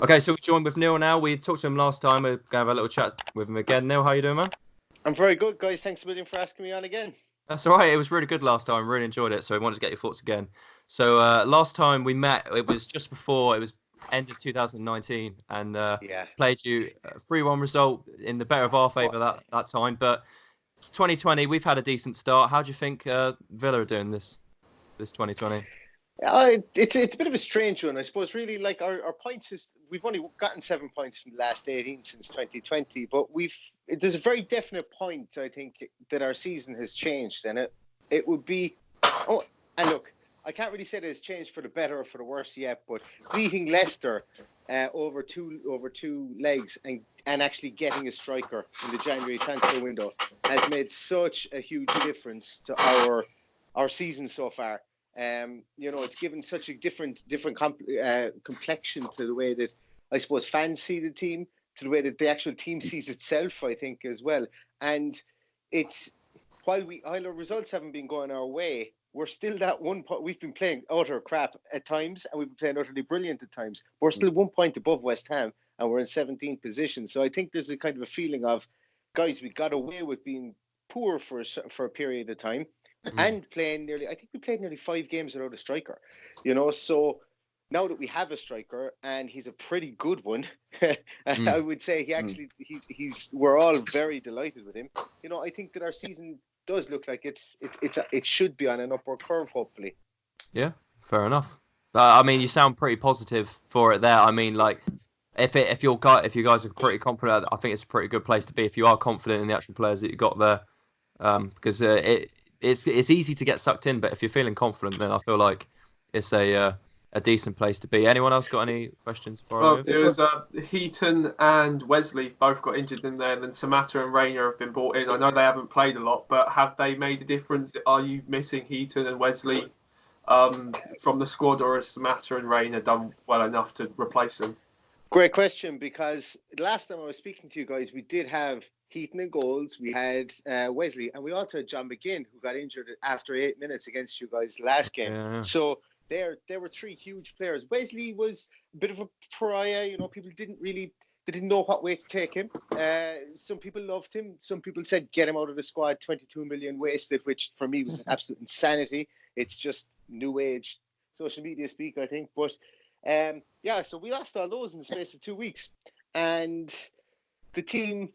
Okay, so we're joined with Neil now. We talked to him last time. We're going to have a little chat with him again. Neil, how you doing, man? I'm very good, guys. Thanks a million for asking me on again. That's all right. It was really good last time. Really enjoyed it. So we wanted to get your thoughts again. So last time we met, it was just before, it was end of 2019, and Yeah. played you a 3-1 result in the better of our favour that time. But 2020, we've had a decent start. How do you think Villa are doing this 2020? It's a bit of a strange one, I suppose. Really, like our points is we've only gotten 7 points from the last 18 since 2020, but there's a very definite point I think that our season has changed, and it would be and look, I can't really say that it's changed for the better or for the worse yet, but beating Leicester over two legs and actually getting a striker in the January transfer window has made such a huge difference to our season so far. It's given such a different complexion to the way that I suppose fans see the team, to the way that the actual team sees itself, I think, as well. And it's while our results haven't been going our way, we're still that 1 point. We've been playing utter crap at times, and we've been playing utterly brilliant at times. But we're still 1 point above West Ham, and we're in 17th position. So I think there's a kind of a feeling of, guys, we got away with being poor for a period of time. And I think we played nearly 5 games without a striker, so now that we have a striker and he's a pretty good one, I would say we're all very delighted with him. I think that our season does look like it should be on an upward curve, hopefully. Yeah, fair enough. I mean, you sound pretty positive for it there. I mean, like, if you guys are pretty confident, I think it's a pretty good place to be if you are confident in the actual players that you got there, because it's easy to get sucked in, but if you're feeling confident, then I feel like it's a decent place to be. Anyone else got any questions before I move? It was Heaton and Wesley both got injured in there, and then Samatta and Reina have been brought in. I know they haven't played a lot, but have they made a difference? Are you missing Heaton and Wesley from the squad, or has Samatta and Reina done well enough to replace them? Great question, because last time I was speaking to you guys, we did have Heaton in goals, we had Wesley, and we also had John McGinn, who got injured after 8 minutes against you guys last game. Yeah. So there were 3 huge players. Wesley was a bit of a pariah. People they didn't know what way to take him. Some people loved him. Some people said, get him out of the squad, 22 million wasted, which for me was absolute insanity. It's just new age social media speak, I think. But so we lost all those in the space of 2 weeks. And the team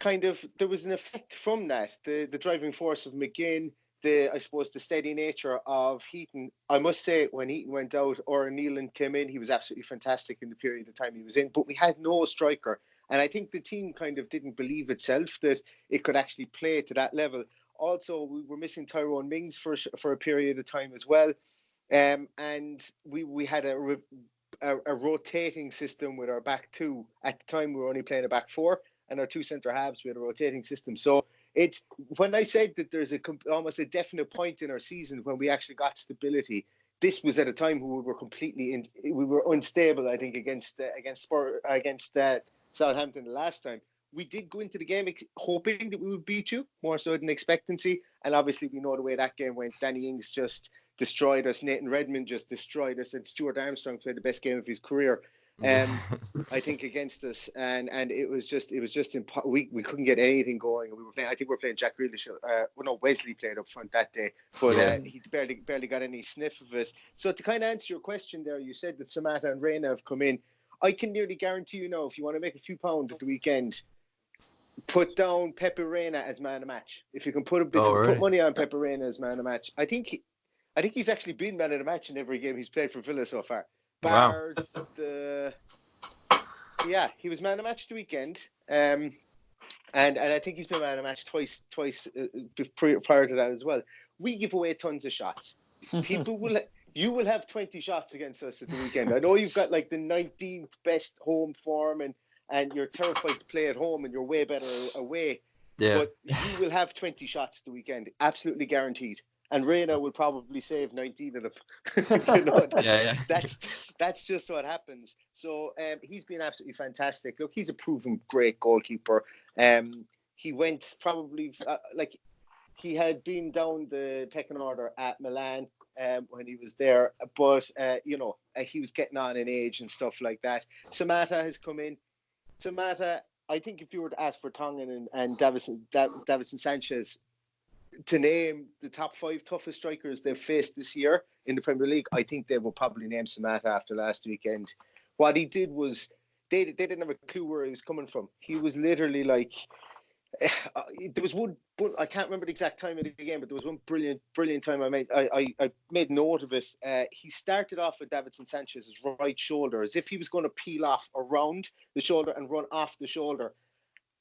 there was an effect from that. The driving force of McGinn, I suppose the steady nature of Heaton. I must say, when Heaton went out or Nealon came in, he was absolutely fantastic in the period of time he was in. But we had no striker. And I think the team kind of didn't believe itself that it could actually play to that level. Also, we were missing Tyrone Mings for a period of time as well. And we had a rotating system with our back 2. At the time, we were only playing a back 4. And our 2 centre halves, we had a rotating system. So when I said that there's almost a definite point in our season when we actually got stability, this was at a time when we were we were unstable. I think against Southampton the last time. We did go into the game hoping that we would beat you, more so than expectancy. And obviously, we know the way that game went. Danny Ings just destroyed us. Nathan Redmond just destroyed us. And Stuart Armstrong played the best game of his career. I think against us, and it was just we couldn't get anything going. We were playing. I think we were playing Jack Grealish. Wesley played up front that day, but he barely got any sniff of it. So to kind of answer your question there, you said that Samatta and Reina have come in. I can nearly guarantee you now, if you want to make a few pounds at the weekend, put down Pepe Reina as man of the match. If you can put money on Pepe Reina as man of the match, I think he's actually been man of the match in every game he's played for Villa so far. Wow. He was man of the match the weekend, and I think he's been man of the match twice prior to that as well. We give away tons of shots. You will have 20 shots against us at the weekend. I know you've got like the 19th best home form, and you're terrified to play at home, and you're way better away. Yeah. But you will have 20 shots the weekend, absolutely guaranteed. And Reina will probably save 19 of them. That's just what happens. So he's been absolutely fantastic. Look, he's a proven great goalkeeper. He went probably he had been down the pecking order at Milan. when he was there. But, he was getting on in age and stuff like that. Samatta has come in. Samatta, I think if you were to ask for Tongan and Davinson Sanchez to name the top 5 toughest strikers they've faced this year in the Premier League, I think they will probably name Samatta after last weekend. What he did was they didn't have a clue where he was coming from. He was literally like, there was one, I can't remember the exact time of the game, but there was one brilliant time I made note of it. He started off with Davinson Sanchez's right shoulder as if he was going to peel off around the shoulder and run off the shoulder.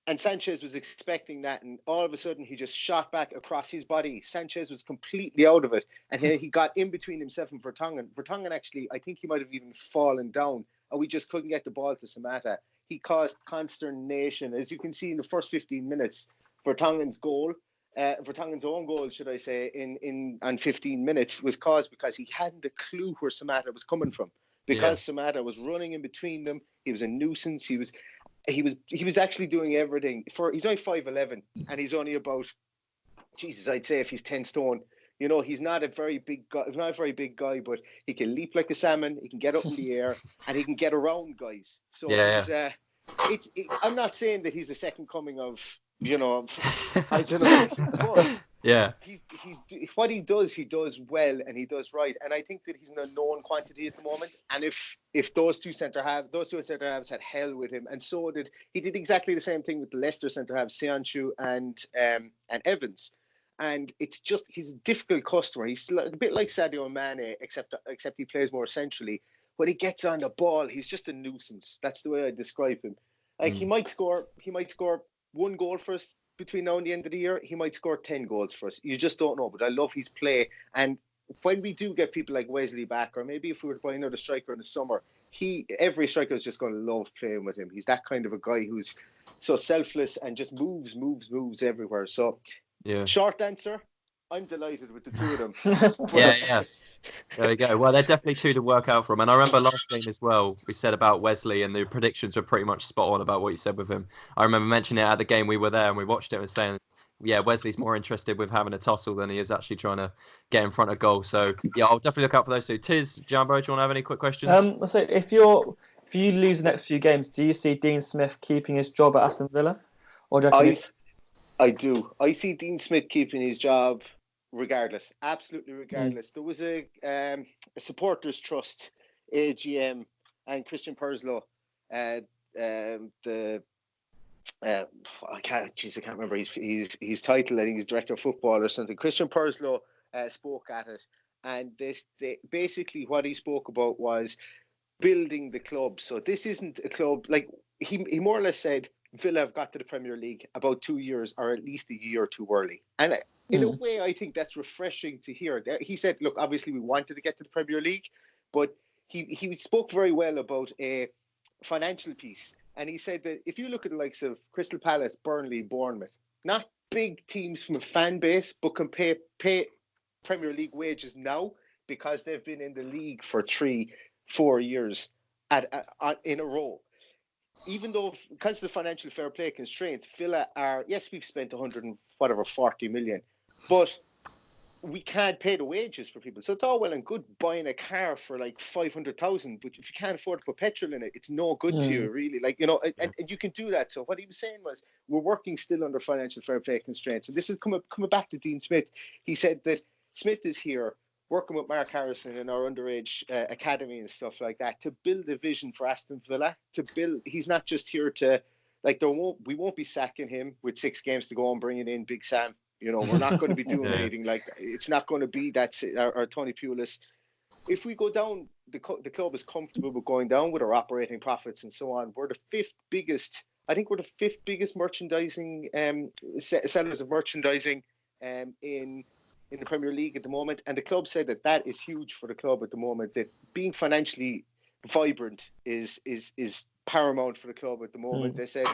And Sanchez was expecting that, and all of a sudden he just shot back across his body. Sanchez was completely out of it, and he got in between himself and Vertonghen. Vertonghen actually, I think he might have even fallen down, and we just couldn't get the ball to Samatta. He caused consternation, as you can see in the first 15 minutes. Vertonghen's own goal, should I say, in 15 minutes was caused because he hadn't a clue where Samatta was coming from. Because Samatta was running in between them, he was a nuisance. He was actually doing everything. He's only 5'11", and he's only about, I'd say if he's 10 stone. He's not a very big guy. He's not a very big guy, but he can leap like a salmon. He can get up in the air, and he can get around guys. So I'm not saying that he's the second coming of, I don't know. But he's what he does well, and he does right. And I think that he's an unknown quantity at the moment. And if those two centre halves had hell with him, and he did exactly the same thing with the Leicester centre halves, Seanchu and Evans. And it's just, he's a difficult customer. He's a bit like Sadio Mane, except he plays more centrally. When he gets on the ball, he's just a nuisance. That's the way I describe him. Like he might score 1 goal for us between now and the end of the year. He might score 10 goals for us. You just don't know. But I love his play. And when we do get people like Wesley back, or maybe if we were to buy another striker in the summer, every striker is just going to love playing with him. He's that kind of a guy who's so selfless and just moves everywhere. So, short answer, I'm delighted with the two of them. There we go. Well, they're definitely two to work out from. And I remember last game as well, we said about Wesley, and the predictions were pretty much spot on about what you said with him. I remember mentioning it at the game we were there and we watched it and saying, Wesley's more interested with having a tussle than he is actually trying to get in front of goal. So, I'll definitely look out for those two. Tiz, Jambo, do you want to have any quick questions? So if you lose the next few games, do you see Dean Smith keeping his job at Aston Villa? Or do you I do. I see Dean Smith keeping his job regardless, absolutely regardless. There was a supporters trust AGM, and Christian Purslow, I can't remember his title. I think he's director of football or something. Christian Purslow spoke at it, and basically what he spoke about was building the club. So this isn't a club, like he more or less said, Villa have got to the Premier League about 2 years, or at least a year too early. And in a way, I think that's refreshing to hear. He said, look, obviously we wanted to get to the Premier League, but he spoke very well about a financial piece. And he said that if you look at the likes of Crystal Palace, Burnley, Bournemouth, not big teams from a fan base, but can pay Premier League wages now because they've been in the league for 3-4 years in a row. Even though, because of the financial fair play constraints, Villa we've spent 140 million, but we can't pay the wages for people. So it's all well and good buying a car for like 500,000, but if you can't afford to put petrol in it, it's no good to you, really. Like, and you can do that. So what he was saying was, we're working still under financial fair play constraints. And this is coming back to Dean Smith. He said that Smith is here working with Mark Harrison in our underage academy and stuff like that to build a vision for Aston Villa. He's not just here to, like, we won't be sacking him with 6 games to go and bringing in Big Sam. We're not going to be doing anything like that. It's not going to be our Tony Pulis. If we go down, the club is comfortable with going down with our operating profits and so on. We're the 5th biggest. I think we're the 5th biggest merchandising sellers of merchandising in the Premier League at the moment, and the club said that is huge for the club at the moment. That being financially vibrant is paramount for the club at the moment. They said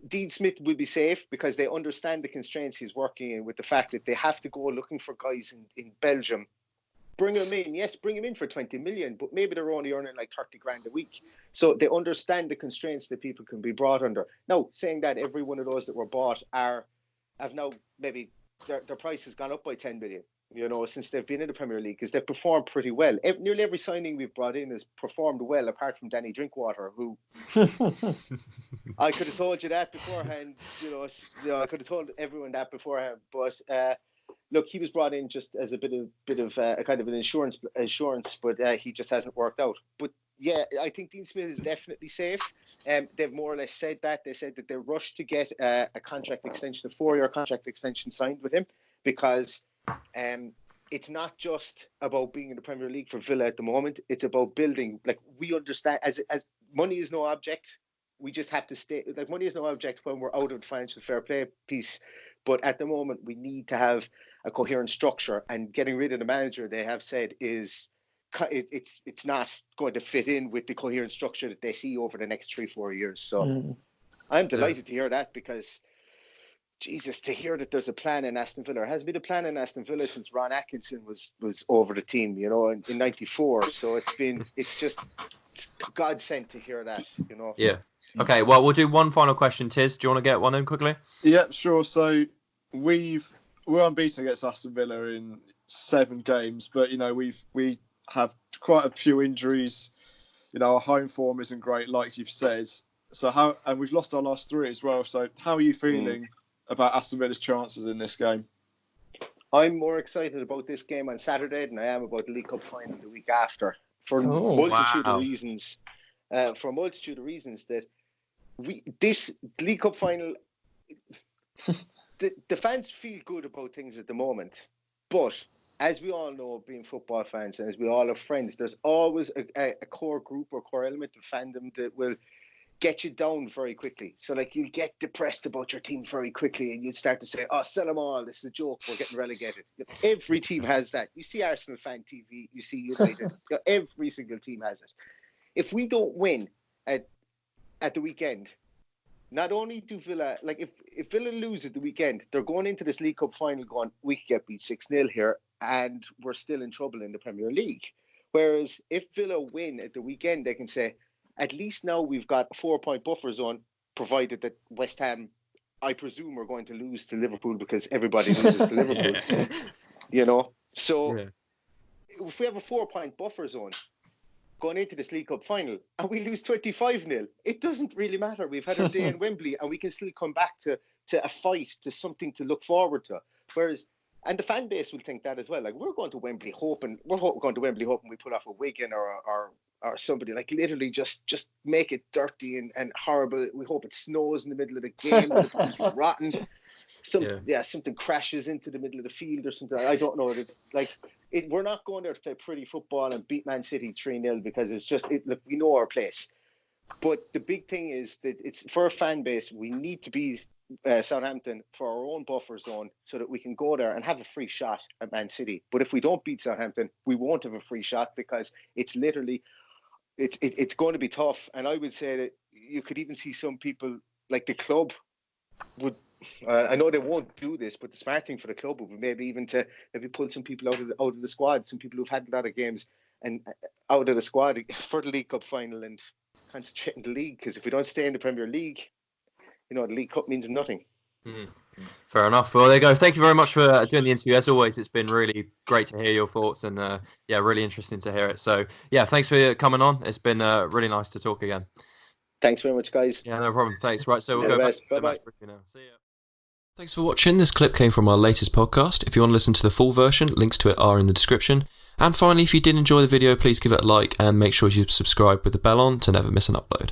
Dean Smith will be safe because they understand the constraints he's working in, with the fact that they have to go looking for guys in Belgium. Bring him in for 20 million, but maybe they're only earning like 30 grand a week. So they understand the constraints that people can be brought under. Now, saying that, every one of those that were bought have now maybe their price has gone up by 10 million. since they've been in the Premier League, because they've performed pretty well. Nearly every signing we've brought in has performed well, apart from Danny Drinkwater, who I could have told you that beforehand. I could have told everyone that beforehand. But look, he was brought in just as a bit of a kind of an assurance, but he just hasn't worked out. But yeah, I think Dean Smith is definitely safe. They've more or less said that. They said that they're rushed to get a contract extension, a 4-year contract extension signed with him, because it's not just about being in the Premier League for Villa at the moment. It's about building. Like, we understand, as money is no object. We just have to stay. Like, money is no object when we're out of the financial fair play piece. But at the moment, we need to have a coherent structure. And getting rid of the manager, they have said, it's not going to fit in with the coherent structure that they see over the next 3-4 years. So I'm delighted to hear that, because Jesus, to hear that there's a plan in Aston Villa. There has been a plan in Aston Villa since Ron Atkinson was over the team, in '94. So it's just God sent to hear that, Yeah. Okay, well, we'll do one final question. Tiz, do you want to get one in quickly? Yeah, sure. So we're unbeaten against Aston Villa in 7 games, but we have quite a few injuries. Our home form isn't great, like you've said. So and we've lost our last 3 as well. So how are you feeling about Aston Villa's chances in this game? I'm more excited about this game on Saturday than I am about the League Cup final the week after, for a multitude of reasons. That this League Cup final, the fans feel good about things at the moment, but as we all know, being football fans, and as we all have friends, there's always a core group or core element of fandom that will get you down very quickly. So, like, you get depressed about your team very quickly, and you start to say, "Oh, sell them all. This is a joke. We're getting relegated." Every team has that. You see Arsenal fan TV. You see United. Every single team has it. If we don't win at the weekend, not only do Villa, like, if Villa lose at the weekend, they're going into this League Cup final going, we could get beat 6-0 here, and we're still in trouble in the Premier League. Whereas if Villa win at the weekend, they can say, at least now we've got a 4-point buffer zone, provided that West Ham, I presume, are going to lose to Liverpool, because everybody loses to Liverpool. So if we have a 4-point buffer zone going into this League Cup final and we lose 25-0, it doesn't really matter. We've had our day in Wembley, and we can still come back to a fight, to something to look forward to. And the fan base will think that as well. Like, we're going to Wembley hoping we pull off a Wigan or somebody, like, literally just make it dirty and horrible. We hope it snows in the middle of the game and it's rotten. Something crashes into the middle of the field or something. I don't know. We're not going there to play pretty football and beat Man City 3-0, because look, we know our place. But the big thing is that it's for a fan base, we need to be Southampton for our own buffer zone, so that we can go there and have a free shot at Man City. But if we don't beat Southampton, we won't have a free shot, because it's literally it's going to be tough. And I would say that you could even see some people, like the club, would. I know they won't do this, but the smart thing for the club would be maybe pull some people out of the squad, some people who've had a lot of games, and out of the squad for the League Cup final, and concentrate in the league. Because if we don't stay in the Premier League, the League Cup means nothing. Fair enough. Well, there you go. Thank you very much for doing the interview. As always, it's been really great to hear your thoughts, and really interesting to hear it. So thanks for coming on. It's been really nice to talk again. Thanks very much, guys. Yeah, no problem. Thanks. Right, so we'll go back to the match preview now. See ya. Thanks for watching. This clip came from our latest podcast. If you want to listen to the full version, links to it are in the description. And finally, if you did enjoy the video, please give it a like and make sure you subscribe with the bell on to never miss an upload.